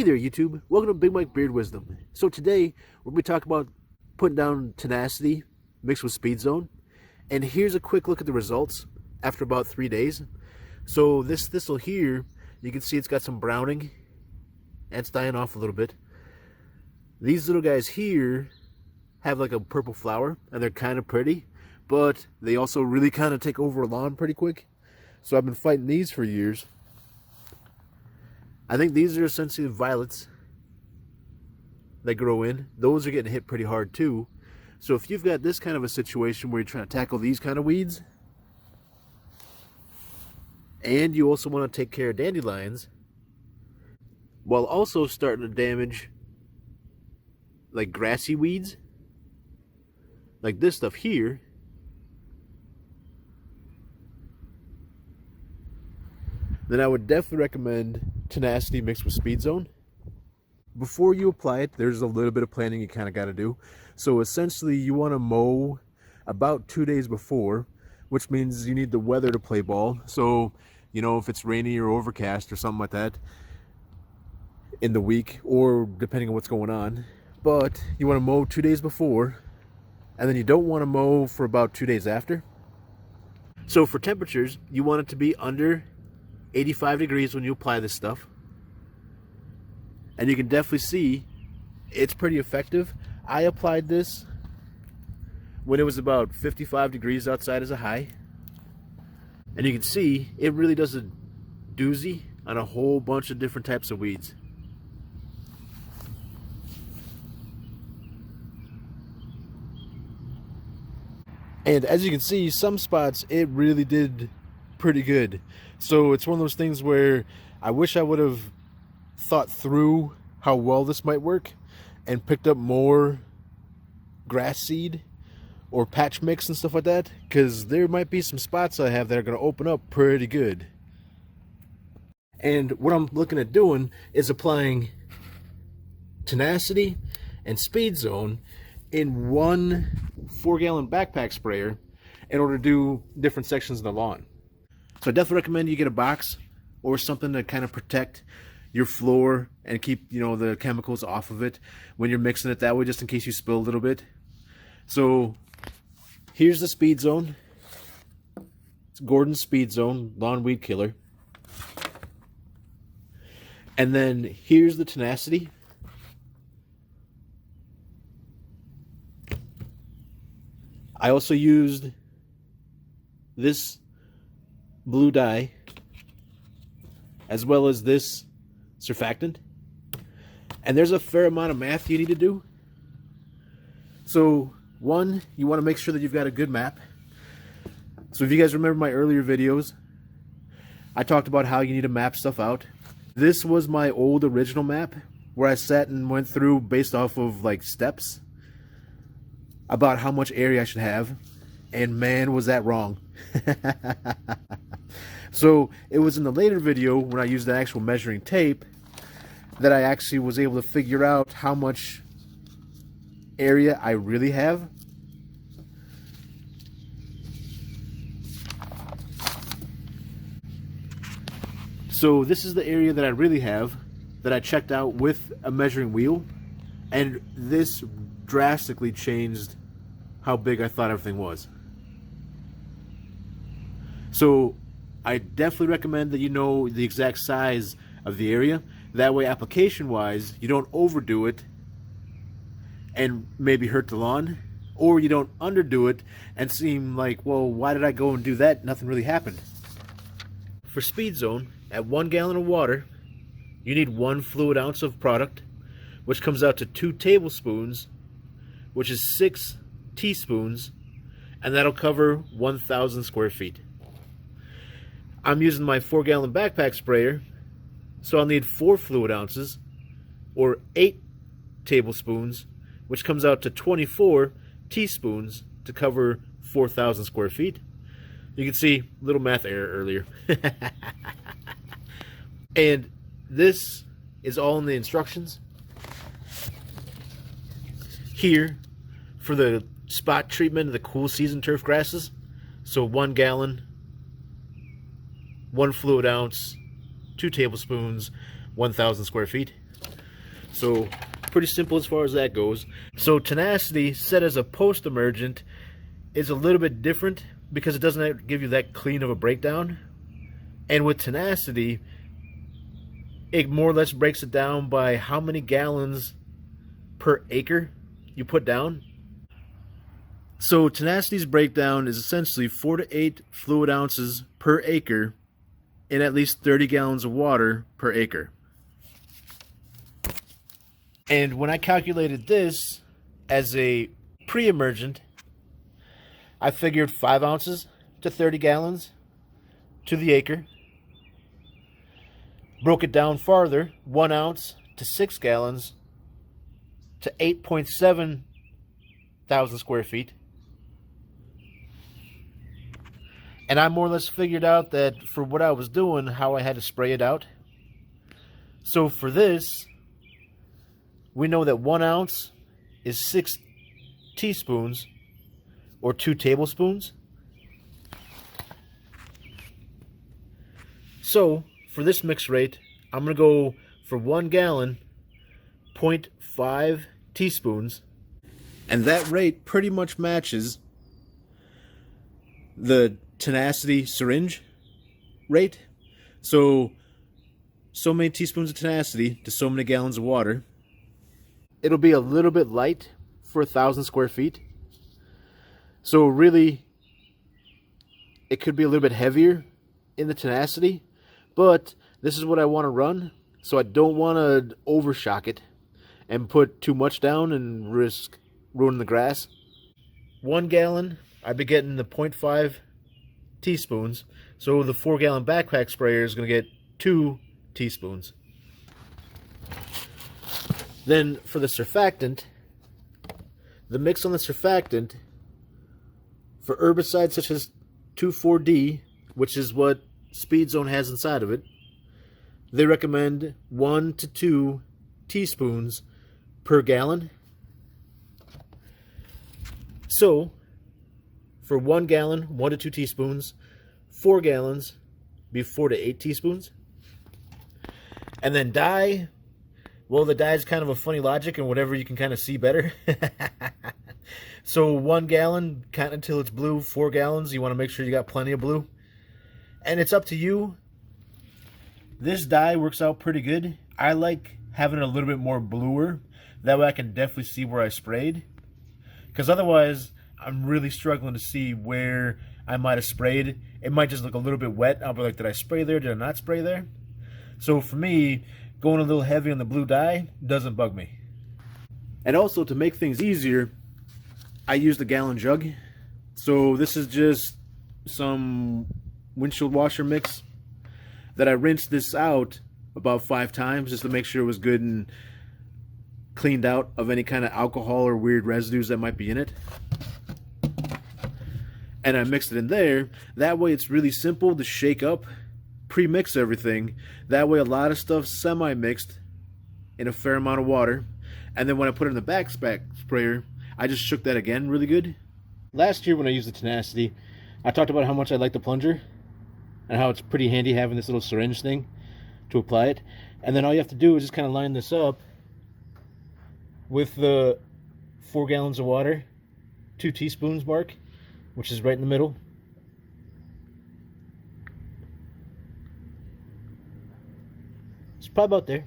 there, YouTube. Welcome to Big Mike Beard Wisdom. So today, we're going to be talking about putting down Tenacity mixed with SpeedZone. And here's a quick look at the results after about 3 days. So this thistle here, you can see it's got some browning, and it's dying off a little bit. These little guys here have like a purple flower, and they're kind of pretty, but they also really kind of take over a lawn pretty quick. So I've been fighting these for years. I think these are essentially violets that grow in. Those are getting hit pretty hard too. So if you've got this kind of a situation where you're trying to tackle these kind of weeds, and you also want to take care of dandelions, while also starting to damage like grassy weeds, like this stuff here, then I would definitely recommend Tenacity mixed with SpeedZone. Before you apply it, there's a little bit of planning you kind of got to do. So essentially, you want to mow about 2 days before, which means you need the weather to play ball. So, you know, if it's rainy or overcast or something like that in the week, or depending on what's going on. But you want to mow 2 days before, and then you don't want to mow for about 2 days after. So for temperatures, you want it to be under 85 degrees when you apply this stuff. And you can definitely see it's pretty effective. I applied this when it was about 55 degrees outside as a high. And you can see it really does a doozy on a whole bunch of different types of weeds. And as you can see, some spots it really did pretty good. So it's one of those things where I wish I would have thought through how well this might work and picked up more grass seed or patch mix and stuff like that, because there might be some spots I have that are going to open up pretty good. And what I'm looking at doing is applying Tenacity and SpeedZone in one 4-gallon backpack sprayer in order to do different sections of the lawn. So I definitely recommend you get a box or something to kind of protect your floor and keep, you know, the chemicals off of it when you're mixing it that way, just in case you spill a little bit. So here's the SpeedZone. It's Gordon's SpeedZone Lawn Weed Killer. And then here's the Tenacity. I also used this blue dye as well as this surfactant, and there's a fair amount of math you need to do. So one, you want to make sure that you've got a good map. So if you guys remember my earlier videos, I talked about how you need to map stuff out. This was my old original map where I sat and went through based off of like steps about how much area I should have, and man, was that wrong. So it was in the later video when I used the actual measuring tape that I actually was able to figure out how much area I really have. So this is the area that I really have that I checked out with a measuring wheel, and this drastically changed how big I thought everything was. So I definitely recommend that you know the exact size of the area. That way, application-wise, you don't overdo it and maybe hurt the lawn, or you don't underdo it and seem like, well, why did I go and do that? Nothing really happened. For SpeedZone, at 1 gallon of water, you need 1 fluid ounce of product, which comes out to 2 tablespoons, which is 6 teaspoons, and that'll cover 1,000 square feet. I'm using my 4-gallon backpack sprayer, so I'll need 4 fluid ounces, or 8 tablespoons, which comes out to 24 teaspoons to cover 4,000 square feet. You can see a little math error earlier. And this is all in the instructions here for the spot treatment of the cool season turf grasses. So 1 gallon, 1 fluid ounce, 2 tablespoons, 1,000 square feet. So pretty simple as far as that goes. So Tenacity, set as a post-emergent, is a little bit different because it doesn't give you that clean of a breakdown. And with Tenacity, it more or less breaks it down by how many gallons per acre you put down. So Tenacity's breakdown is essentially 4 to 8 fluid ounces per acre in at least 30 gallons of water per acre. And when I calculated this as a pre-emergent, I figured 5 ounces to 30 gallons to the acre. Broke it down farther, 1 ounce to 6 gallons to 8.7 thousand square feet. And I more or less figured out that for what I was doing, how I had to spray it out. So for this, we know that 1 ounce is 6 teaspoons or 2 tablespoons. So for this mix rate, I'm going to go for 1 gallon, 0.5 teaspoons. And that rate pretty much matches the Tenacity syringe rate. So many teaspoons of Tenacity to so many gallons of water. It'll be a little bit light for 1,000 square feet. So really, it could be a little bit heavier in the Tenacity, but this is what I want to run, so I don't want to overshock it and put too much down and risk ruining the grass. 1 gallon, I'd be getting the 0.5 teaspoons, so the 4-gallon backpack sprayer is going to get 2 teaspoons. Then for the surfactant, the mix on the surfactant for herbicides such as 2,4-D, which is what SpeedZone has inside of it, they recommend 1 to 2 teaspoons per gallon. So for 1 gallon, 1 to 2 teaspoons. 4 gallons, be 4 to 8 teaspoons. And then dye, well, the dye is kind of a funny logic and whatever you can kind of see better. So 1 gallon, count until it's blue. 4 gallons, you want to make sure you got plenty of blue. And it's up to you. This dye works out pretty good. I like having it a little bit more bluer. That way I can definitely see where I sprayed. Because otherwise, I'm really struggling to see where I might have sprayed. It might just look a little bit wet. I'll be like, did I spray there? Did I not spray there? So for me, going a little heavy on the blue dye doesn't bug me. And also, to make things easier, I use the Gallon Jug. So this is just some windshield washer mix that I rinsed this out about 5 times just to make sure it was good and cleaned out of any kind of alcohol or weird residues that might be in it. And I mixed it in there. That way it's really simple to shake up, pre-mix everything. That way a lot of stuff's semi-mixed in a fair amount of water. And then when I put it in the backpack sprayer, I just shook that again really good. Last year when I used the Tenacity, I talked about how much I like the plunger and how it's pretty handy having this little syringe thing to apply it. And then all you have to do is just kind of line this up with the 4 gallons of water, 2 teaspoons mark, which is right in the middle. It's probably about there.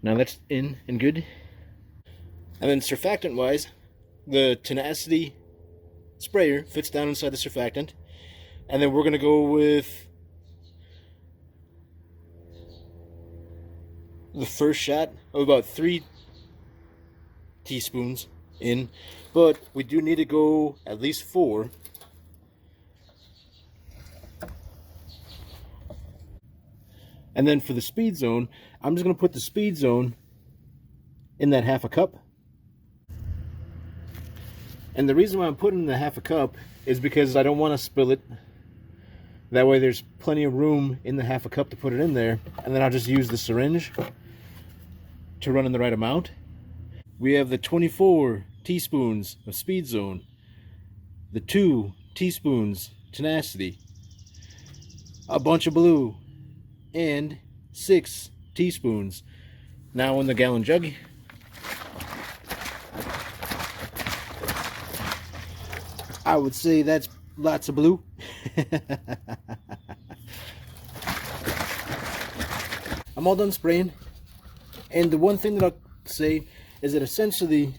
Now that's in and good. And then surfactant wise, the Tenacity sprayer fits down inside the surfactant. And then we're going to go with the first shot of about 3 teaspoons in, but we do need to go at least 4. And then for the SpeedZone, I'm just going to put the SpeedZone in that 1/2 cup. And the reason why I'm putting in the 1/2 cup is because I don't want to spill it. That way there's plenty of room in the 1/2 cup to put it in there. And then I'll just use the syringe to run in the right amount. We have the 24 teaspoons of SpeedZone the 2 teaspoons Tenacity, a bunch of blue, and 6 teaspoons. Now in the Gallon Jug, I would say that's lots of blue. I'm all done spraying, and the one thing that I'll say is that essentially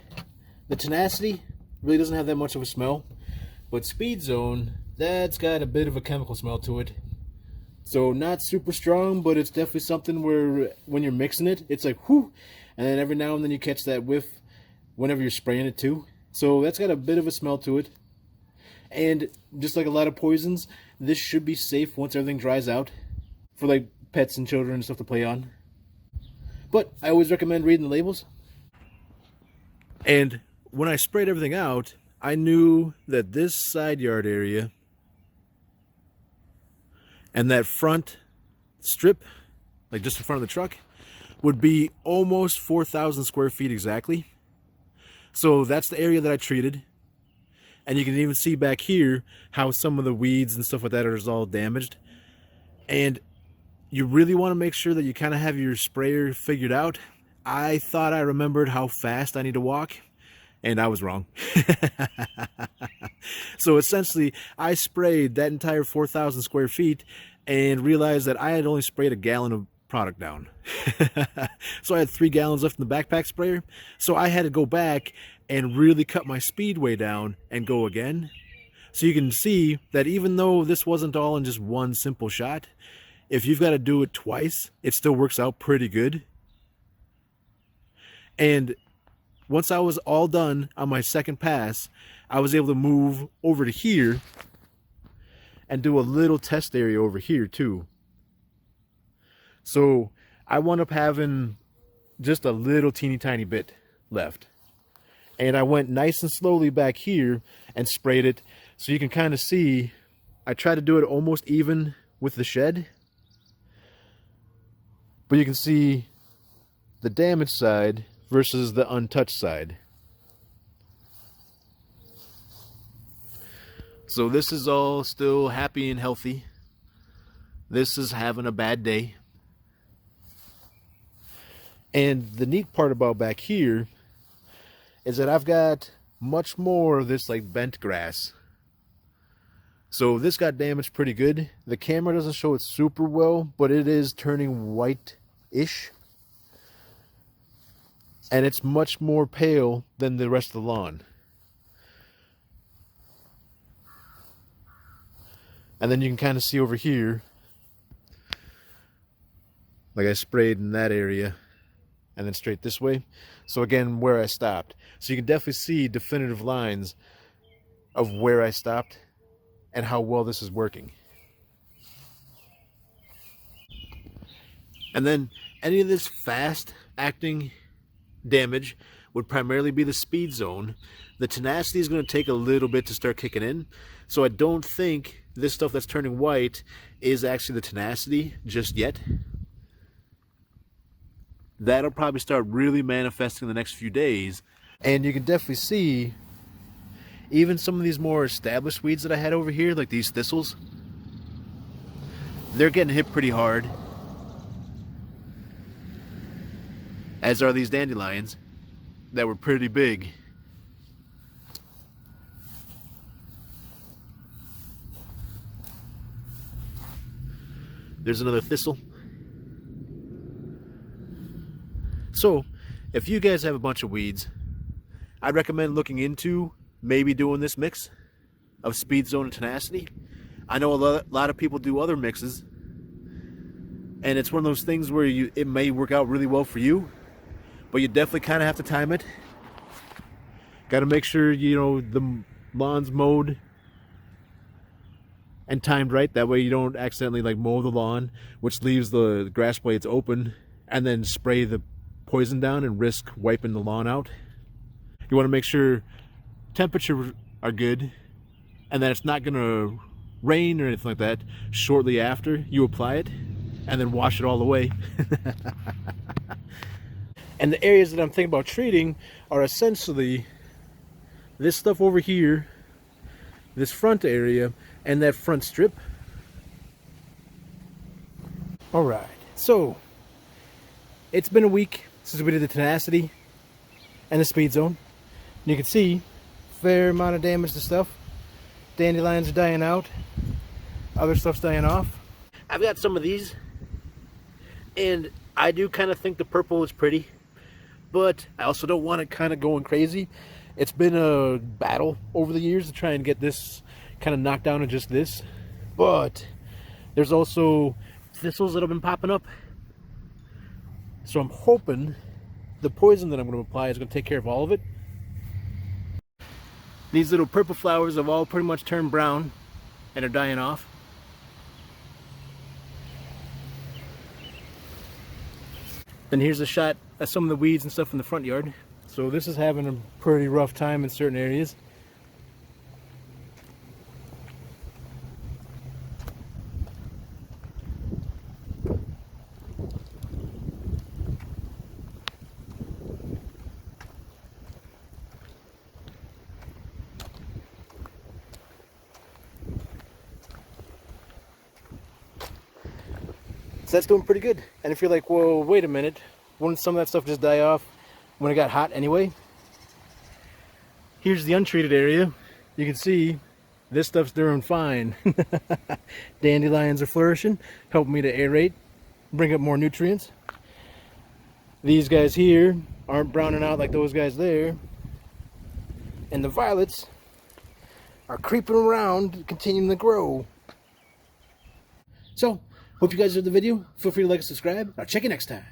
the Tenacity really doesn't have that much of a smell, but SpeedZone, that's got a bit of a chemical smell to it. So not super strong, but it's definitely something where when you're mixing it, it's like whoo, and then every now and then you catch that whiff whenever you're spraying it too. So that's got a bit of a smell to it. And just like a lot of poisons, this should be safe once everything dries out for like pets and children and stuff to play on. But I always recommend reading the labels. And when I sprayed everything out, I knew that this side yard area and that front strip, like just in front of the truck, would be almost 4,000 square feet exactly. So that's the area that I treated. And you can even see back here how some of the weeds and stuff like that are all damaged. And you really want to make sure that you kind of have your sprayer figured out. I thought I remembered how fast I need to walk, and I was wrong. So essentially, I sprayed that entire 4,000 square feet and realized that I had only sprayed a gallon of product down. So I had 3 gallons left in the backpack sprayer. So I had to go back and really cut my speed way down and go again. So you can see that even though this wasn't all in just one simple shot, if you've got to do it twice, it still works out pretty good. And once I was all done on my second pass, I was able to move over to here and do a little test area over here too. So I wound up having just a little teeny tiny bit left. And I went nice and slowly back here and sprayed it. So you can kind of see, I tried to do it almost even with the shed. But you can see the damaged side versus the untouched side. So this is all still happy and healthy. This is having a bad day. And the neat part about back here is that I've got much more of this like bent grass. So this got damaged pretty good. The camera doesn't show it super well, but it is turning white-ish. And it's much more pale than the rest of the lawn. And then you can kind of see over here, like I sprayed in that area and then straight this way. So again, where I stopped. So you can definitely see definitive lines of where I stopped and how well this is working. And then any of this fast acting damage would primarily be the SpeedZone. The Tenacity is going to take a little bit to start kicking in. So I don't think this stuff that's turning white is actually the Tenacity just yet. That'll probably start really manifesting in the next few days. And you can definitely see even some of these more established weeds that I had over here, like these thistles, they're getting hit pretty hard. As are these dandelions that were pretty big. There's another thistle. So, if you guys have a bunch of weeds, I'd recommend looking into maybe doing this mix of SpeedZone and Tenacity. I know a lot of people do other mixes, and it's one of those things where it may work out really well for you, but you definitely kind of have to time it. Got to make sure, you know, the lawn's mowed and timed right. That way you don't accidentally like mow the lawn, which leaves the grass blades open, and then spray the poison down and risk wiping the lawn out. You want to make sure temperatures are good and that it's not going to rain or anything like that shortly after you apply it, and then wash it all away. And the areas that I'm thinking about treating are essentially this stuff over here this front area and that front strip. Alright, so it's been a week since we did the Tenacity and the SpeedZone. And you can see fair amount of damage to stuff. Dandelions are dying out. Other stuff's dying off. I've got some of these, and I do kind of think the purple is pretty, but I also don't want it kind of going crazy. It's been a battle over the years to try and get this kind of knocked down to just this, but there's also thistles that have been popping up. So I'm hoping the poison that I'm going to apply is going to take care of all of it. These little purple flowers have all pretty much turned brown and are dying off. Then here's a shot at some of the weeds and stuff in the front yard. So this is having a pretty rough time in certain areas. So that's doing pretty good. And if you're like, well, wait a minute, wouldn't some of that stuff just die off when it got hot anyway? Here's the untreated area. You can see this stuff's doing fine. Dandelions are flourishing, helping me to aerate, bring up more nutrients. These guys here aren't browning out like those guys there. And the violets are creeping around, continuing to grow. So, hope you guys enjoyed the video. Feel free to like and subscribe. I'll check you next time.